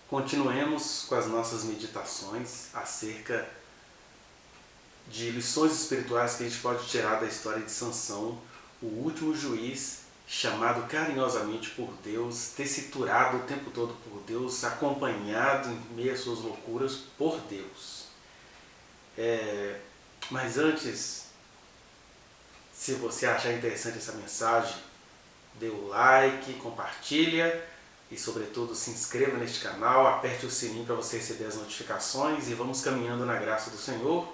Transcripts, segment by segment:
Continuemos com as nossas meditações acerca de lições espirituais que a gente pode tirar da história de Sansão, o último juiz chamado carinhosamente por Deus, tessiturado o tempo todo por Deus, acompanhado em meio às suas loucuras por Deus. Mas antes, se você achar interessante essa mensagem, dê o like, compartilha e, sobretudo, se inscreva neste canal, aperte o sininho para você receber as notificações e vamos caminhando na graça do Senhor.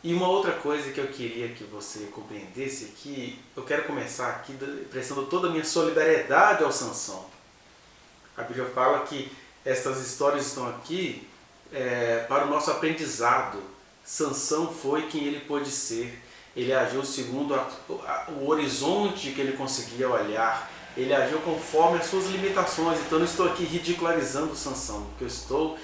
E uma outra coisa que eu queria que você compreendesse é que eu quero começar aqui prestando toda a minha solidariedade ao Sansão. A Bíblia fala que estas histórias estão aqui para o nosso aprendizado. Sansão foi quem ele pôde ser. Ele agiu segundo o horizonte que ele conseguia olhar. Ele agiu conforme as suas limitações. Então eu não estou aqui ridicularizando Sansão, porque eu estou...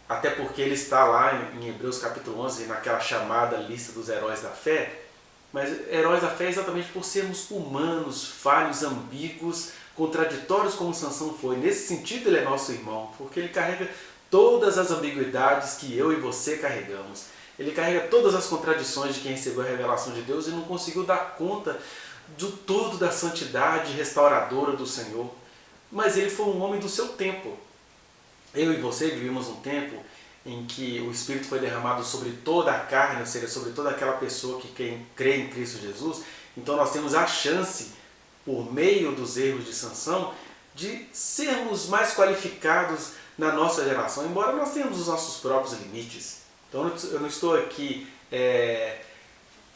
Até porque ele está lá em Hebreus capítulo 11, naquela chamada lista dos heróis da fé. Mas heróis da fé é exatamente por sermos humanos, falhos, ambíguos, contraditórios como Sansão foi. Nesse sentido ele é nosso irmão, porque ele carrega todas as ambiguidades que eu e você carregamos. Ele carrega todas as contradições de quem recebeu a revelação de Deus e não conseguiu dar conta do todo da santidade restauradora do Senhor. Mas ele foi um homem do seu tempo. Eu e você vivemos um tempo em que o Espírito foi derramado sobre toda a carne, ou seja, sobre toda aquela pessoa que crê em Cristo Jesus. Então nós temos a chance, por meio dos erros de Sansão, de sermos mais qualificados na nossa geração, embora nós tenhamos os nossos próprios limites. Então eu não estou aqui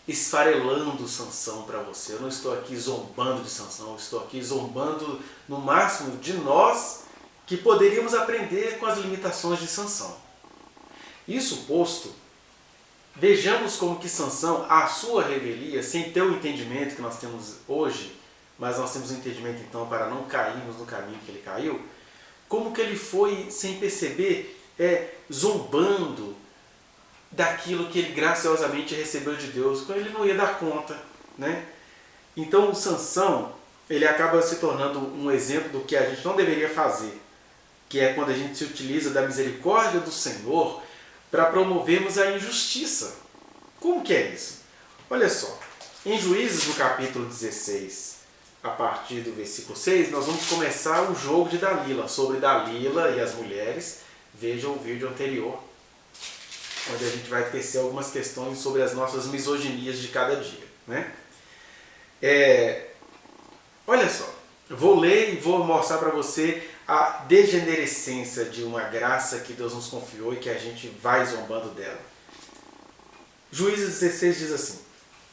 esfarelando Sansão para você, eu não estou aqui zombando de Sansão, eu estou aqui zombando no máximo de nós que poderíamos aprender com as limitações de Sansão. Isso posto, vejamos como que Sansão, a sua revelia, sem ter o entendimento que nós temos hoje, mas nós temos um entendimento então para não cairmos no caminho que ele caiu, como que ele foi, sem perceber, zombando daquilo que ele graciosamente recebeu de Deus, quando ele não ia dar conta, né? Então o Sansão, ele acaba se tornando um exemplo do que a gente não deveria fazer, que é quando a gente se utiliza da misericórdia do Senhor para promovermos a injustiça. Como que é isso? Olha só, em Juízes, no capítulo 16, a partir do versículo 6, nós vamos começar o jogo de Dalila, sobre Dalila e as mulheres. Veja o vídeo anterior, onde a gente vai tecer algumas questões sobre as nossas misoginias de cada dia, né? Olha só, eu vou ler e vou mostrar para você a degenerescência de uma graça que Deus nos confiou e que a gente vai zombando dela. Juízes 16 diz assim: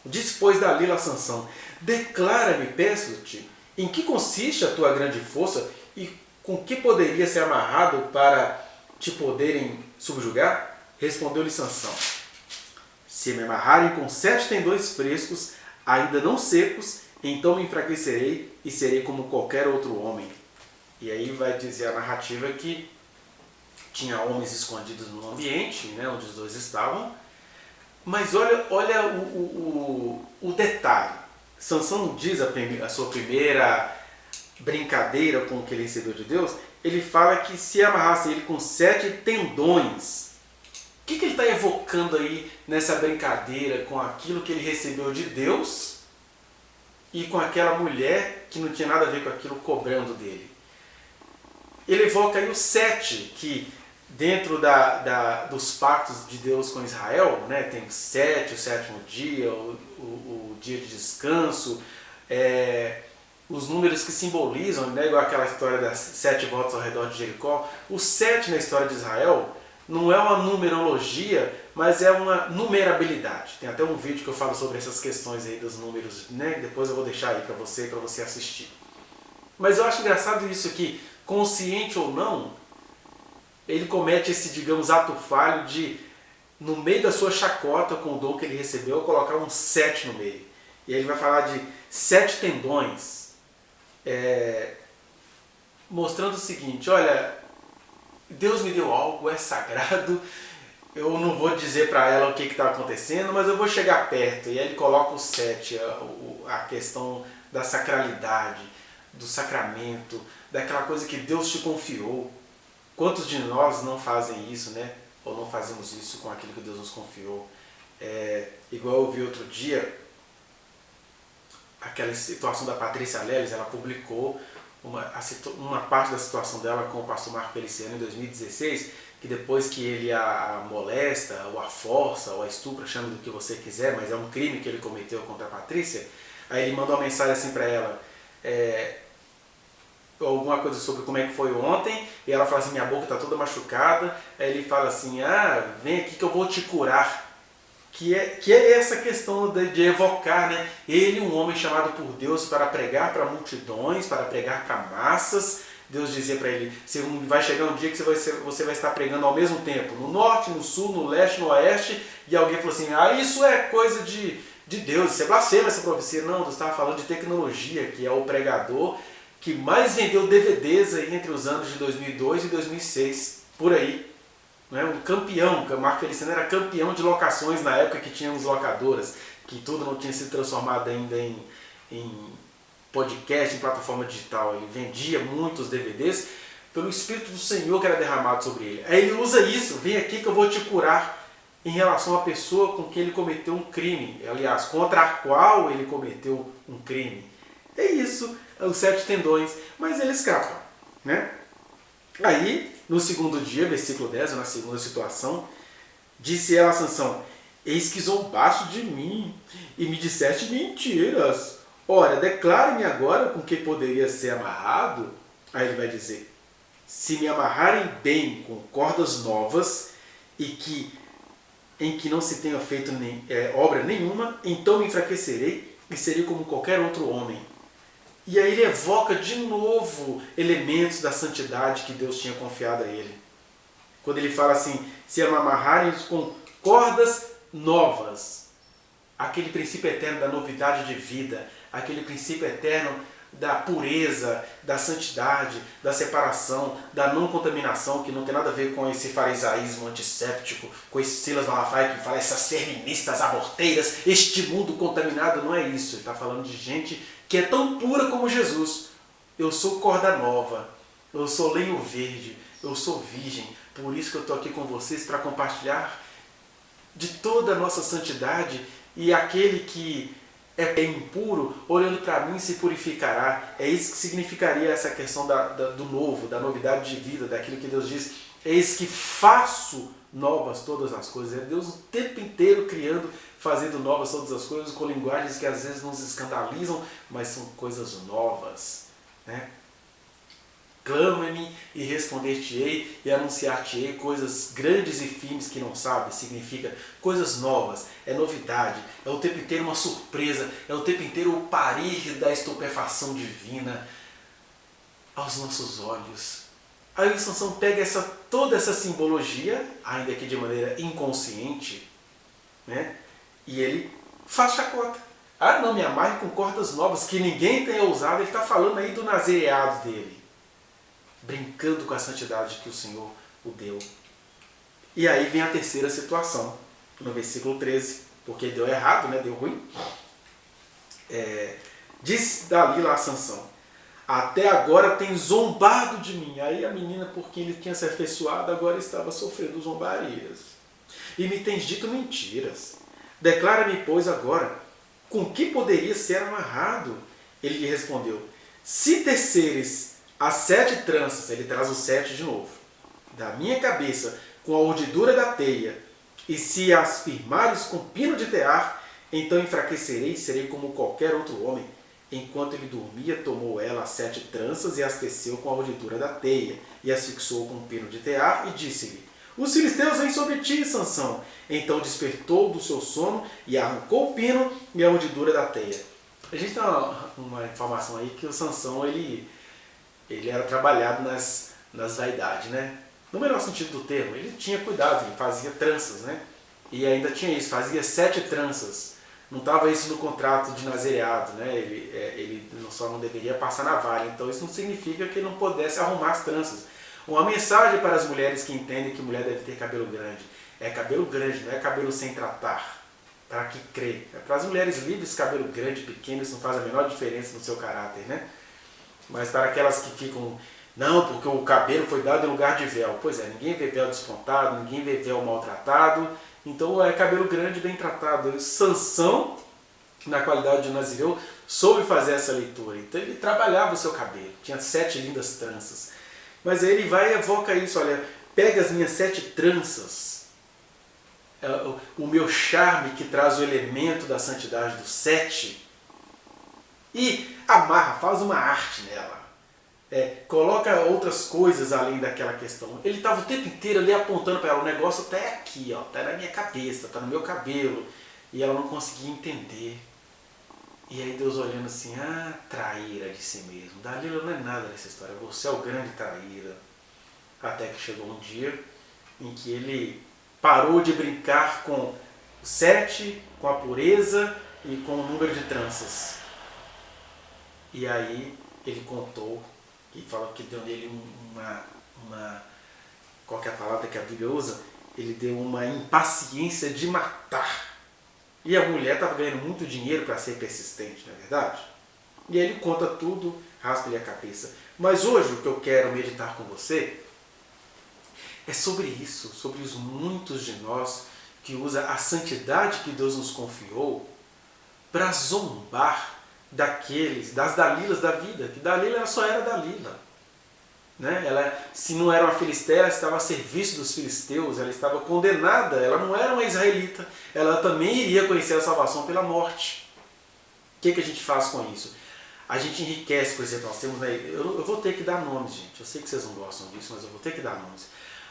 Disse, pois, Dalila a Sansão: Declara-me, peço-te, em que consiste a tua grande força e com que poderia ser amarrado para te poderem subjugar? Respondeu-lhe Sansão: Se me amarrarem com 7 tendões frescos, ainda não secos, então me enfraquecerei e serei como qualquer outro homem. E aí vai dizer a narrativa que tinha homens escondidos no ambiente, né, onde os dois estavam. Mas olha o detalhe. Sansão diz a sua primeira brincadeira com o que ele recebeu de Deus. Ele fala que se amarrasse ele com 7 tendões. O que ele está evocando aí nessa brincadeira com aquilo que ele recebeu de Deus e com aquela mulher que não tinha nada a ver com aquilo cobrando dele? Ele evoca aí o 7, que dentro dos pactos de Deus com Israel, né, tem 7, o 7º dia, o dia de descanso, os números que simbolizam, né, igual aquela história das 7 voltas ao redor de Jericó. O 7 na história de Israel não é uma numerologia, mas é uma numerabilidade. Tem até um vídeo que eu falo sobre essas questões aí dos números, né? Depois eu vou deixar aí para você assistir. Mas eu acho engraçado isso aqui, consciente ou não, ele comete esse, digamos, ato falho de, no meio da sua chacota com o dom que ele recebeu, colocar um 7 no meio. E aí ele vai falar de 7 tendões, mostrando o seguinte: olha, Deus me deu algo, é sagrado, eu não vou dizer para ela o que está acontecendo, mas eu vou chegar perto. E aí ele coloca o 7, a questão da sacralidade, do sacramento, daquela coisa que Deus te confiou. Quantos de nós não fazem isso, né? Ou não fazemos isso com aquilo que Deus nos confiou? Igual eu vi outro dia, aquela situação da Patrícia Leles, ela publicou uma parte da situação dela com o pastor Marco Feliciano em 2016, que depois que ele a molesta, ou a força, ou a estupra, chame do que você quiser, mas é um crime que ele cometeu contra a Patrícia, aí ele mandou uma mensagem assim para ela, alguma coisa sobre como é que foi ontem, e ela fala assim, minha boca está toda machucada, aí ele fala assim, vem aqui que eu vou te curar. Que é essa questão de evocar, né? Ele, um homem chamado por Deus para pregar para multidões, para pregar para massas. Deus dizia para ele, vai chegar um dia que você vai estar pregando ao mesmo tempo, no norte, no sul, no leste, no oeste, e alguém falou assim, isso é coisa de Deus, isso é blasfêmia essa profecia. Não, Deus estava falando de tecnologia, que é o pregador que mais vendeu DVDs aí entre os anos de 2002 e 2006, por aí. Um campeão, o Marco Feliciano era campeão de locações na época que tínhamos locadoras, que tudo não tinha se transformado ainda em podcast, em plataforma digital. Ele vendia muitos DVDs pelo Espírito do Senhor que era derramado sobre ele. Aí ele usa isso, vem aqui que eu vou te curar, em relação à pessoa com quem ele cometeu um crime, aliás, contra a qual ele cometeu um crime. É isso, os 7 tendões, mas ele escapa, né? Aí, no segundo dia, versículo 10, na segunda situação, disse ela a Sansão, eis que zombaste de mim e me disseste mentiras. Ora, declare-me agora com que poderia ser amarrado. Aí ele vai dizer, se me amarrarem bem com cordas novas em que não se tenha feito obra nenhuma, então me enfraquecerei e serei como qualquer outro homem. E aí ele evoca de novo elementos da santidade que Deus tinha confiado a ele. Quando ele fala assim, se me amarrarem com cordas novas, aquele princípio eterno da novidade de vida, aquele princípio eterno da pureza, da santidade, da separação, da não contaminação, que não tem nada a ver com esse farisaísmo antisséptico, com esse Silas Malafaia que fala essas feministas aborteiras, este mundo contaminado. Não é isso, ele está falando de gente que é tão pura como Jesus. Eu sou corda nova, eu sou lenho verde, eu sou virgem, por isso que eu estou aqui com vocês para compartilhar de toda a nossa santidade, e aquele que é impuro, olhando para mim se purificará. É isso que significaria essa questão do novo, da novidade de vida, daquilo que Deus diz, eis que faço novas todas as coisas. É Deus o tempo inteiro criando, fazendo novas todas as coisas, com linguagens que às vezes nos escandalizam, mas são coisas novas, né? Clama-me e responder-te-ei e anunciar-te-ei coisas grandes e firmes que não sabes. Significa coisas novas, é novidade, é o tempo inteiro uma surpresa, é o tempo inteiro o parir da estupefação divina aos nossos olhos. Aí o Sansão pega toda essa simbologia, ainda que de maneira inconsciente, né? E ele faz chacota. Não me amarre com cordas novas, que ninguém tenha usado. Ele está falando aí do nazireado dele, brincando com a santidade que o Senhor o deu. E aí vem a terceira situação, no versículo 13, porque deu errado, né? Deu ruim. Diz Dalila a Sansão, até agora tem zombado de mim. Aí a menina, por quem ele tinha se afeiçoado, agora estava sofrendo zombarias. E me tens dito mentiras. Declara-me, pois, agora, com que poderia ser amarrado? Ele lhe respondeu, se teceres as 7 tranças, ele traz o 7 de novo, da minha cabeça com a urdidura da teia, e se as firmares com pino de tear, então enfraquecerei e serei como qualquer outro homem. Enquanto ele dormia, tomou ela as 7 tranças e as teceu com a urdidura da teia, e as fixou com um pino de tear, e disse-lhe, os filisteus vêm sobre ti, Sansão. Então despertou do seu sono e arrancou o pino e a urdidura da teia. A gente tem uma informação aí que o Sansão, ele era trabalhado nas vaidades, né? No melhor sentido do termo, ele tinha cuidado, ele fazia tranças, né? E ainda tinha isso, fazia 7 tranças. Não estava isso no contrato de nazireado, né? Ele só não deveria passar navalha. Então isso não significa que ele não pudesse arrumar as tranças. Uma mensagem para as mulheres que entendem que mulher deve ter cabelo grande. É cabelo grande, não é cabelo sem tratar. Para que crê. É para as mulheres livres, cabelo grande, pequeno, isso não faz a menor diferença no seu caráter, né? Mas para aquelas que ficam Não, porque o cabelo foi dado em lugar de véu. Pois é, ninguém vê véu despontado, ninguém vê véu maltratado. Então é cabelo grande bem tratado. Sansão, na qualidade de nazireu, soube fazer essa leitura. Então ele trabalhava o seu cabelo. Tinha 7 lindas tranças. Mas aí ele vai e evoca isso. Olha, pega as minhas 7 tranças. O meu charme que traz o elemento da santidade do 7. E amarra, faz uma arte nela. Coloca outras coisas além daquela questão. Ele estava o tempo inteiro ali apontando para ela, o negócio está aqui, está na minha cabeça, está no meu cabelo. E ela não conseguia entender. E aí Deus olhando assim, traíra de si mesmo. Dalila não é nada nessa história, você é o grande traíra. Até que chegou um dia em que ele parou de brincar com o 7, com a pureza e com o número de tranças. E aí ele contou, e falou que deu nele qual que é a palavra que a Bíblia usa? Ele deu uma impaciência de matar. E a mulher estava ganhando muito dinheiro para ser persistente, não é verdade? E aí ele conta tudo, raspa-lhe a cabeça. Mas hoje o que eu quero meditar com você é sobre isso, sobre os muitos de nós que usa a santidade que Deus nos confiou para zombar das Dalilas da vida, que Dalila só era Dalila. Né? Ela, se não era uma filisteia, ela estava a serviço dos filisteus, ela estava condenada, ela não era uma israelita, ela também iria conhecer a salvação pela morte. O que a gente faz com isso? A gente enriquece, por exemplo, nós temos, eu vou ter que dar nomes, gente, eu sei que vocês não gostam disso, mas eu vou ter que dar nomes.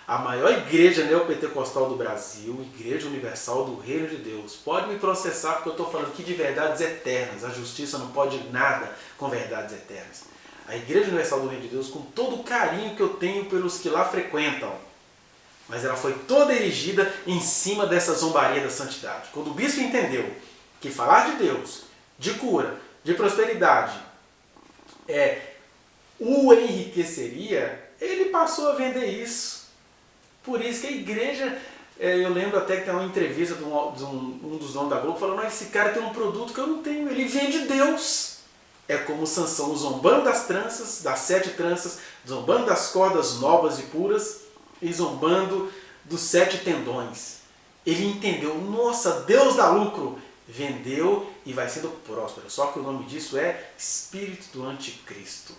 A maior igreja neopentecostal do Brasil, Igreja Universal do Reino de Deus. Pode me processar porque eu estou falando aqui de verdades eternas. A justiça não pode nada com verdades eternas. A Igreja Universal do Reino de Deus, com todo o carinho que eu tenho pelos que lá frequentam, mas ela foi toda erigida em cima dessa zombaria da santidade. Quando o bispo entendeu que falar de Deus, de cura, de prosperidade, o enriqueceria, ele passou a vender isso. Por isso que a igreja, eu lembro até que tem uma entrevista de um dos donos da Globo falando, esse cara tem um produto que eu não tenho, ele vende Deus. É como Sansão zombando das tranças, das 7 tranças, zombando das cordas novas e puras e zombando dos 7 tendões. Ele entendeu, nossa, Deus dá lucro, vendeu e vai sendo próspero. Só que o nome disso é espírito do anticristo.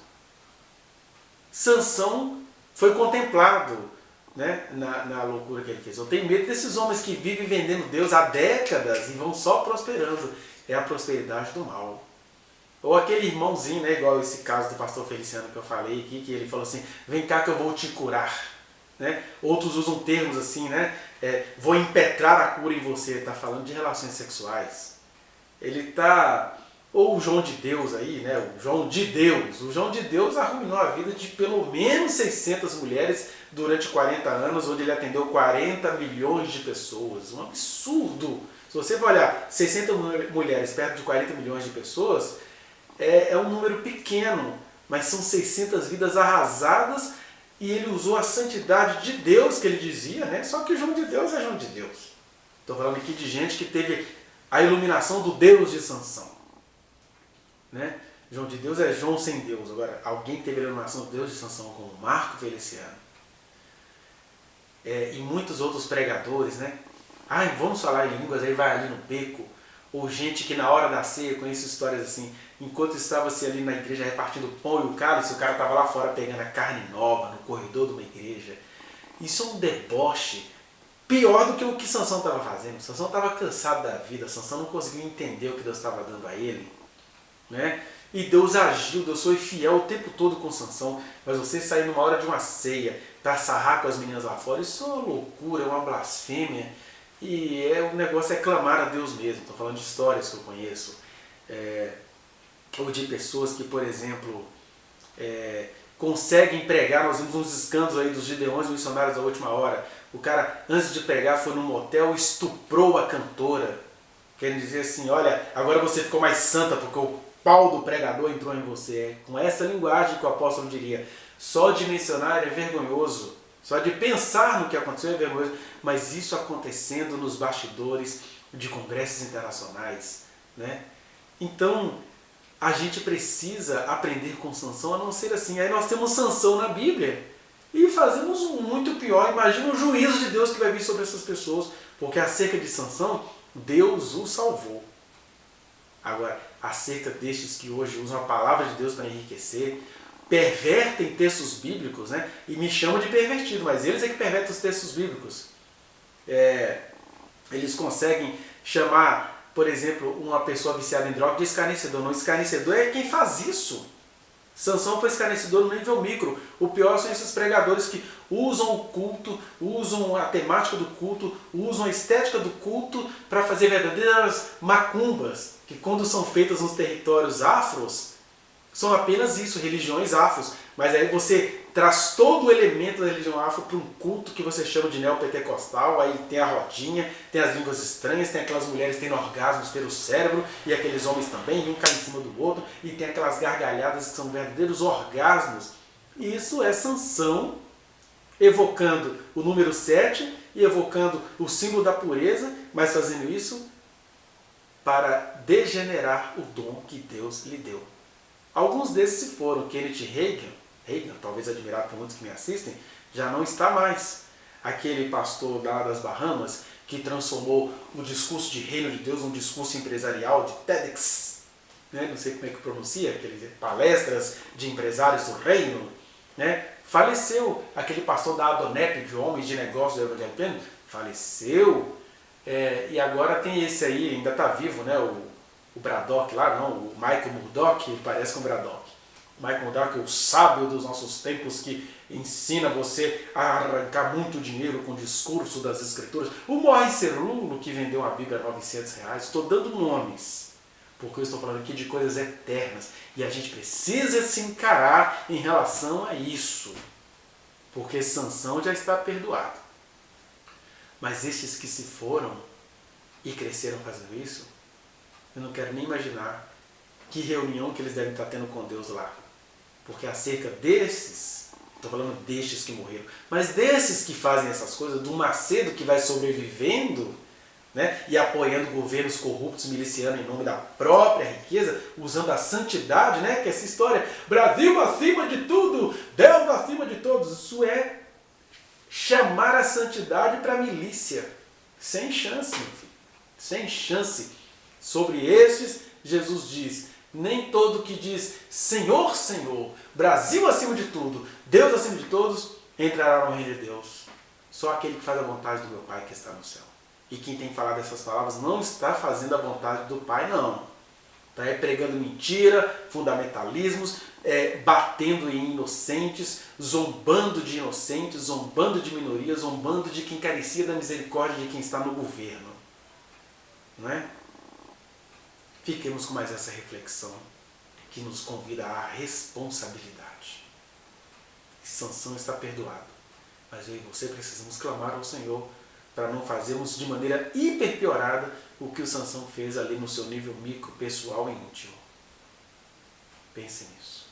Sansão foi contemplado, né, na loucura que ele fez. Eu tenho medo desses homens que vivem vendendo Deus há décadas e vão só prosperando. É a prosperidade do mal. Ou aquele irmãozinho, né, igual esse caso do pastor Feliciano que eu falei aqui, que ele falou assim, vem cá que eu vou te curar. Né? Outros usam termos assim, né, vou impetrar a cura em você. Está falando de relações sexuais. Ele está... Ou o João de Deus aí, né? O João de Deus arruinou a vida de pelo menos 600 mulheres durante 40 anos, onde ele atendeu 40 milhões de pessoas. Um absurdo! Se você for olhar 600 mulheres perto de 40 milhões de pessoas, é um número pequeno, mas são 600 vidas arrasadas e ele usou a santidade de Deus que ele dizia, né? Só que o João de Deus é João de Deus. Estou falando aqui de gente que teve a iluminação do Deus de Sansão. Né? João de Deus é João sem Deus. Agora, alguém que teve a iluminação do Deus de Sansão, como Marco Feliciano. E muitos outros pregadores, né? Vamos falar em línguas, aí vai ali no beco. Ou gente que na hora da ceia, eu conheço histórias assim, enquanto estava-se ali na igreja repartindo o pão e o cálice, o cara estava lá fora pegando a carne nova no corredor de uma igreja. Isso é um deboche pior do que o que Sansão estava fazendo. Sansão estava cansado da vida, Sansão não conseguiu entender o que Deus estava dando a ele. Né? E Deus agiu, Deus foi fiel o tempo todo com Sansão, mas você sair numa hora de uma ceia para sarrar com as meninas lá fora, isso é uma loucura, é uma blasfêmia, e o negócio é clamar a Deus mesmo. Estou falando de histórias que eu conheço, ou de pessoas que, por exemplo, conseguem pregar. Nós vimos uns escândalos aí dos gideões missionários da última hora. O cara, antes de pregar, foi num motel e estuprou a cantora, querendo dizer assim, olha, agora você ficou mais santa porque o pau do pregador entrou em você. Com essa linguagem que o apóstolo diria, só de mencionar é vergonhoso, só de pensar no que aconteceu é vergonhoso, mas isso acontecendo nos bastidores de congressos internacionais. Né? Então, a gente precisa aprender com Sansão a não ser assim. Aí nós temos Sansão na Bíblia e fazemos um muito pior. Imagina o juízo de Deus que vai vir sobre essas pessoas, porque acerca de Sansão, Deus o salvou. Agora, acerca destes que hoje usam a palavra de Deus para enriquecer, pervertem textos bíblicos, né? E me chamam de pervertido, mas eles é que pervertem os textos bíblicos. Eles conseguem chamar, por exemplo, uma pessoa viciada em droga de escarnecedor. Não, escarnecedor é quem faz isso. Sansão foi escarnecedor no nível micro. O pior são esses pregadores que usam o culto, usam a temática do culto, usam a estética do culto para fazer verdadeiras macumbas, que quando são feitas nos territórios afros, são apenas isso, religiões afros. Mas aí você traz todo o elemento da religião afro para um culto que você chama de neopentecostal. Aí tem a rodinha, tem as línguas estranhas, tem aquelas mulheres tendo orgasmos pelo cérebro, e aqueles homens também, um cai em cima do outro, e tem aquelas gargalhadas que são verdadeiros orgasmos. E isso é Sansão evocando o número 7 e evocando o símbolo da pureza, mas fazendo isso para degenerar o dom que Deus lhe deu. Alguns desses se foram. Kenneth Reagan, talvez admirado por muitos que me assistem, já não está mais. Aquele pastor lá das Bahamas que transformou o discurso de reino de Deus num discurso empresarial de TEDx, né? Não sei como é que pronuncia, aqueles palestras de empresários do reino, né? Faleceu. Aquele pastor da Adonep, de homens de negócios do Evangelho Pleno, faleceu. E agora tem esse aí, ainda está vivo, né? O Braddock lá, não, o Michael Murdock, ele parece com o Braddock. Michael Murdock, o sábio dos nossos tempos, que ensina você a arrancar muito dinheiro com o discurso das escrituras. O Morris Cerullo, que vendeu uma Bíblia a R$900. Estou dando nomes, porque eu estou falando aqui de coisas eternas. E a gente precisa se encarar em relação a isso, porque Sansão já está perdoado. Mas estes que se foram e cresceram fazendo isso, eu não quero nem imaginar que reunião que eles devem estar tendo com Deus lá. Porque acerca desses, estou falando destes que morreram, mas desses que fazem essas coisas, do Macedo que vai sobrevivendo, né, e apoiando governos corruptos, milicianos em nome da própria riqueza, usando a santidade, né, que é essa história, Brasil acima de tudo, Deus acima de todos, isso é chamar a santidade para a milícia. Sem chance, meu filho, sem chance. Sobre estes, Jesus diz, nem todo que diz Senhor, Senhor, Brasil acima de tudo, Deus acima de todos, entrará no reino de Deus. Só aquele que faz a vontade do meu Pai que está no céu. E quem tem falado essas palavras não está fazendo a vontade do Pai, não. Está pregando mentira, fundamentalismos, batendo em inocentes, zombando de inocentes, zombando de minorias, zombando de quem carecia da misericórdia de quem está no governo. Não é? Fiquemos com mais essa reflexão que nos convida à responsabilidade. Sansão está perdoado, mas eu e você precisamos clamar ao Senhor para não fazermos de maneira hiper piorada o que o Sansão fez ali no seu nível micro, pessoal e íntimo. Pense nisso.